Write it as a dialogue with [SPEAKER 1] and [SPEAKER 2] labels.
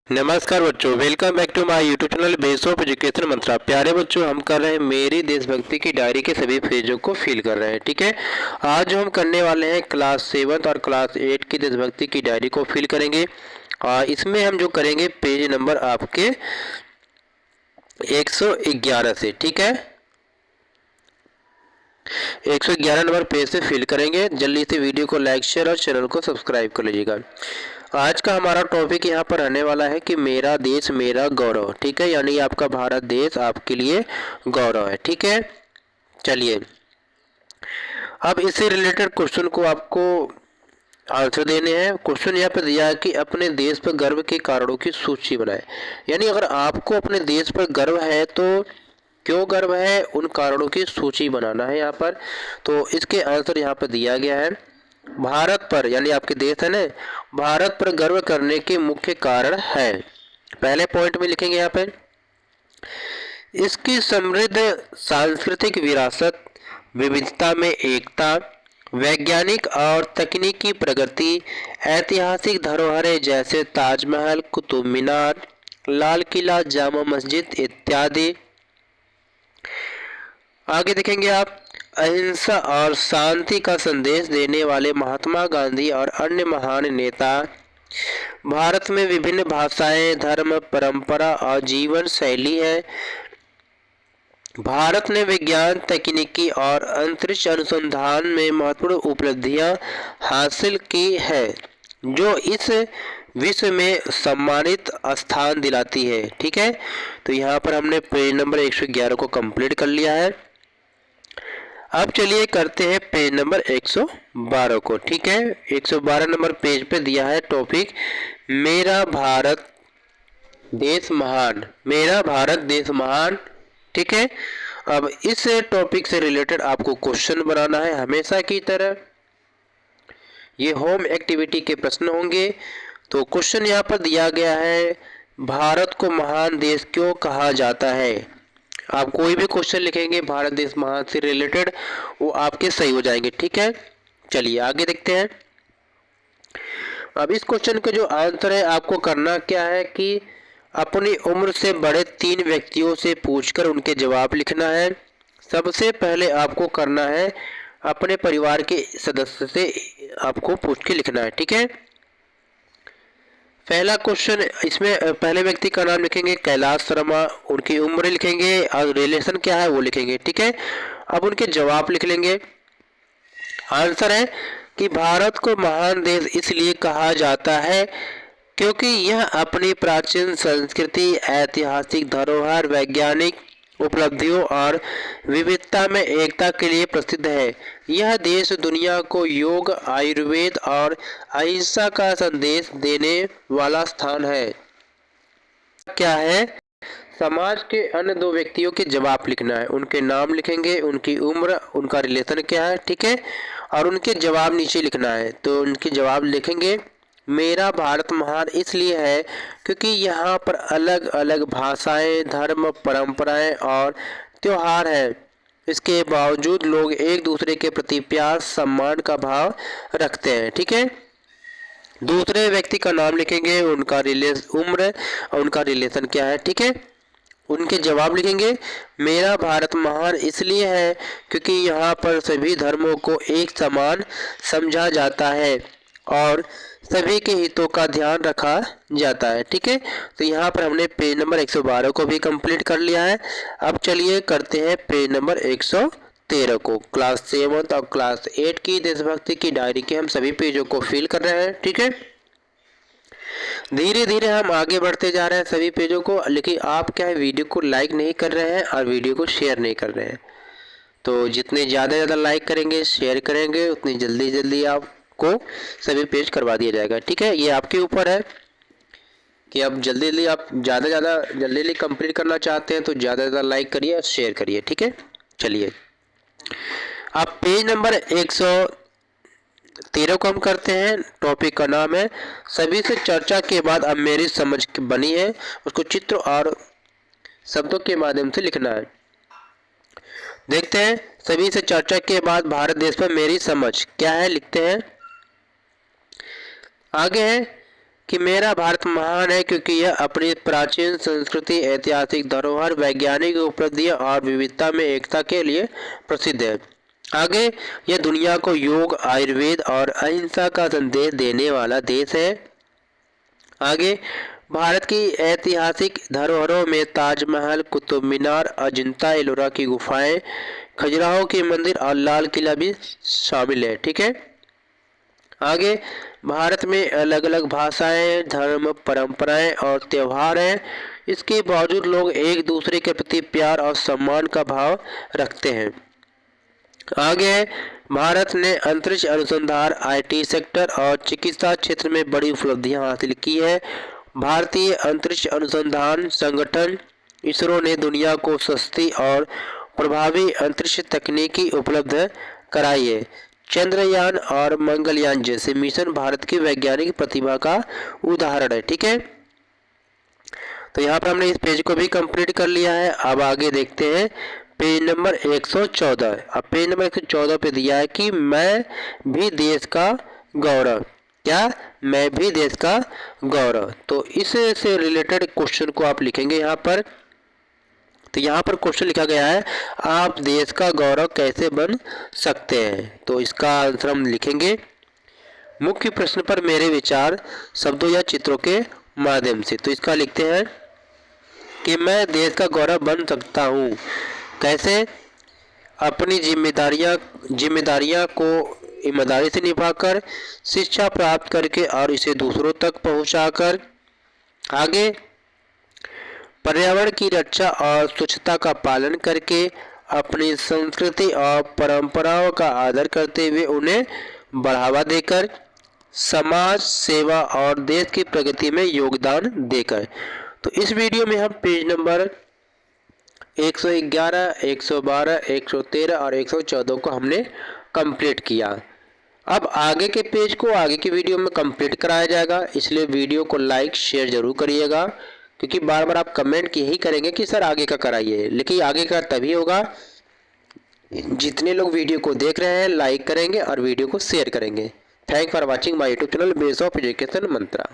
[SPEAKER 1] नमस्कार बच्चों, welcome back to my YouTube channel base of education Mantra. प्यारे बच्चों, हम कर रहे हैं मेरी देशभक्ति की डायरी के सभी पेजों को फिल कर रहे हैं। ठीक है, आज जो हम करने वाले हैं क्लास 7 और क्लास 8 की देशभक्ति की डायरी को फिल करेंगे। और इसमें हम जो करेंगे पेज नंबर आपके 111 से। ठीक है, 111 नंबर पेज से फिल करेंगे। जल्दी से वीडियो को लाइक शेयर और चैनल को सब्सक्राइब कर लीजिएगा। आज का हमारा टॉपिक यहाँ पर रहने वाला है कि मेरा देश मेरा गौरव। ठीक है, यानी आपका भारत देश आपके लिए गौरव है। ठीक है, चलिए अब इससे रिलेटेड क्वेश्चन को आपको आंसर देने हैं। क्वेश्चन यहाँ पर दिया है कि अपने देश पर गर्व के कारणों की सूची बनाए। यानी अगर आपको अपने देश पर गर्व है तो क्यों गर्व है, उन कारणों की सूची बनाना है यहाँ पर। तो इसके आंसर यहाँ पर दिया गया है। भारत पर, यानी आपके देश है ना, भारत पर गर्व करने के मुख्य कारण है। पहले पॉइंट में लिखेंगे यहाँ पे, इसकी समृद्ध सांस्कृतिक विरासत, विविधता में एकता, वैज्ञानिक और तकनीकी प्रगति, ऐतिहासिक धरोहरें जैसे ताजमहल, कुतुब मीनार, लाल किला, जामा मस्जिद इत्यादि। आगे देखेंगे आप, अहिंसा और शांति का संदेश देने वाले महात्मा गांधी और अन्य महान नेता। भारत में विभिन्न भाषाएं, धर्म, परंपरा और जीवन शैली है। भारत ने विज्ञान, तकनीकी और अंतरिक्ष अनुसंधान में महत्वपूर्ण उपलब्धियां हासिल की है, जो इस विश्व में सम्मानित स्थान दिलाती है। ठीक है, तो यहाँ पर हमने पेज नंबर 111 को कंप्लीट कर लिया है। अब चलिए करते हैं पेज नंबर 112 को। ठीक है, 112 नंबर पेज पे दिया है टॉपिक मेरा भारत देश महान। मेरा भारत देश महान। ठीक है, अब इस टॉपिक से रिलेटेड आपको क्वेश्चन बनाना है हमेशा की तरह। ये होम एक्टिविटी के प्रश्न होंगे। तो क्वेश्चन यहाँ पर दिया गया है, भारत को महान देश क्यों कहा जाता है। आप कोई भी क्वेश्चन लिखेंगे भारत देश महान से रिलेटेड, वो आपके सही हो जाएंगे। ठीक है, चलिए आगे देखते हैं। अब इस क्वेश्चन का जो आंसर है, आपको करना क्या है कि अपनी उम्र से बड़े 3 व्यक्तियों से पूछकर उनके जवाब लिखना है। सबसे पहले आपको करना है अपने परिवार के सदस्य से आपको पूछ के लिखना है। ठीक है, पहला क्वेश्चन, इसमें पहले व्यक्ति का नाम लिखेंगे कैलाश शर्मा, उनकी उम्र लिखेंगे और रिलेशन क्या है वो लिखेंगे। ठीक है, अब उनके जवाब लिख लेंगे। आंसर है कि भारत को महान देश इसलिए कहा जाता है क्योंकि यह अपनी प्राचीन संस्कृति, ऐतिहासिक धरोहर, वैज्ञानिक उपलब्धियों और विविधता में एकता के लिए प्रसिद्ध है। यह देश दुनिया को योग, आयुर्वेद और अहिंसा का संदेश देने वाला स्थान है। क्या है, समाज के अन्य 2 व्यक्तियों के जवाब लिखना है। उनके नाम लिखेंगे, उनकी उम्र, उनका रिलेशन क्या है। ठीक है, और उनके जवाब नीचे लिखना है। तो उनके जवाब लिखेंगे, मेरा भारत महान इसलिए है क्योंकि यहाँ पर अलग अलग भाषाएं, धर्म, परंपराएं और त्योहार हैं। इसके बावजूद लोग एक दूसरे के प्रति प्यार, सम्मान का भाव रखते हैं। ठीक है, दूसरे व्यक्ति का नाम लिखेंगे, उनका उम्र और उनका रिलेशन क्या है। ठीक है, उनके जवाब लिखेंगे, मेरा भारत महान इसलिए है क्योंकि यहाँ पर सभी धर्मों को एक समान समझा जाता है और सभी के हितों का ध्यान रखा जाता है। ठीक है, तो यहाँ पर हमने पेज नंबर 112 को भी कंप्लीट कर लिया है। अब चलिए करते हैं पेज नंबर 113 को। क्लास 7 और क्लास 8 की देशभक्ति की डायरी के हम सभी पेजों को फिल कर रहे हैं। ठीक है, धीरे धीरे हम आगे बढ़ते जा रहे हैं सभी पेजों को, लेकिन आप क्या है वीडियो को लाइक नहीं कर रहे हैं और वीडियो को शेयर नहीं कर रहे हैं। तो जितने ज़्यादा लाइक करेंगे, शेयर करेंगे, उतनी जल्दी जल्दी आपको सभी पेज करवा दिया जाएगा। ठीक है, ये आपके ऊपर है कि आप जल्दी आप ज़्यादा जल्दी कंप्लीट करना चाहते हैं तो ज़्यादा लाइक करिए और शेयर करिए। ठीक है, चलिए आप पेज नंबर 113 को हम करते हैं। टॉपिक का नाम है सभी से चर्चा के बाद अब मेरी समझ बनी है, उसको चित्र और शब्दों के माध्यम से लिखना है। देखते हैं, सभी से चर्चा के बाद भारत देश पर मेरी समझ क्या है, लिखते हैं। आगे है, कि मेरा भारत महान है क्योंकि यह अपनी प्राचीन संस्कृति, ऐतिहासिक धरोहर, वैज्ञानिक उपलब्धियां और विविधता में एकता के लिए प्रसिद्ध है। आगे, यह दुनिया को योग, आयुर्वेद और अहिंसा का संदेश देने वाला देश है। आगे, भारत की ऐतिहासिक धरोहरों में ताजमहल, कुतुब मीनार, अजंता एलोरा की गुफाएं, खजुराहो के मंदिर और लाल किला भी शामिल है। ठीक है। आगे, भारत में अलग अलग भाषाएं, धर्म, परंपराएं और त्योहार हैं। इसके बावजूद लोग एक दूसरे के प्रति प्यार और सम्मान का भाव रखते हैं। आगे है, भारत ने अंतरिक्ष अनुसंधान, आईटी सेक्टर और चिकित्सा क्षेत्र में बड़ी उपलब्धियां हासिल की है। भारतीय अंतरिक्ष अनुसंधान संगठन इसरो ने दुनिया को सस्ती और प्रभावी अंतरिक्ष तकनीकी उपलब्ध कराई है। चंद्रयान और मंगलयान जैसे मिशन भारत की वैज्ञानिक प्रतिभा का उदाहरण है। ठीक है। तो यहाँ पर हमने इस पेज को भी कंप्लीट कर लिया है। अब आगे देखते हैं पेज नंबर 114। अब पेज नंबर 114 पे दिया है कि मैं भी देश का गौरव। क्या? मैं भी देश का गौरव। तो इससे रिलेटेड क्वेश्चन को आप लिखेंगे यहाँ पर। तो यहाँ पर क्वेश्चन लिखा गया है, आप देश का गौरव कैसे बन सकते हैं? तो इसका आंसर हम लिखेंगे, मुख्य प्रश्न पर मेरे विचार शब्दों या चित्रों के माध्यम से। तो इसका लिखते हैं कि मैं देश का गौरव बन सकता हूँ। कैसे? अपनी जिम्मेदारियाँ को ईमानदारी से निभाकर, शिक्षा प्राप्त करके और इसे दूसरों तक पहुँचाकर। आगे, पर्यावरण की रक्षा और स्वच्छता का पालन करके, अपनी संस्कृति और परंपराओं का आदर करते हुए उन्हें बढ़ावा देकर, समाज सेवा और देश की प्रगति में योगदान देकर। तो इस वीडियो में हम पेज नंबर 111, 112, 113 और 114 को हमने कंप्लीट किया। अब आगे के पेज को आगे की वीडियो में कंप्लीट कराया जाएगा, इसलिए वीडियो को लाइक शेयर जरूर करिएगा, क्योंकि बार बार आप कमेंट यही करेंगे कि सर आगे का कराइए। लेकिन आगे का तभी होगा जितने लोग वीडियो को देख रहे हैं लाइक करेंगे और वीडियो को शेयर करेंगे। Thank for watching my YouTube channel base of education Mantra.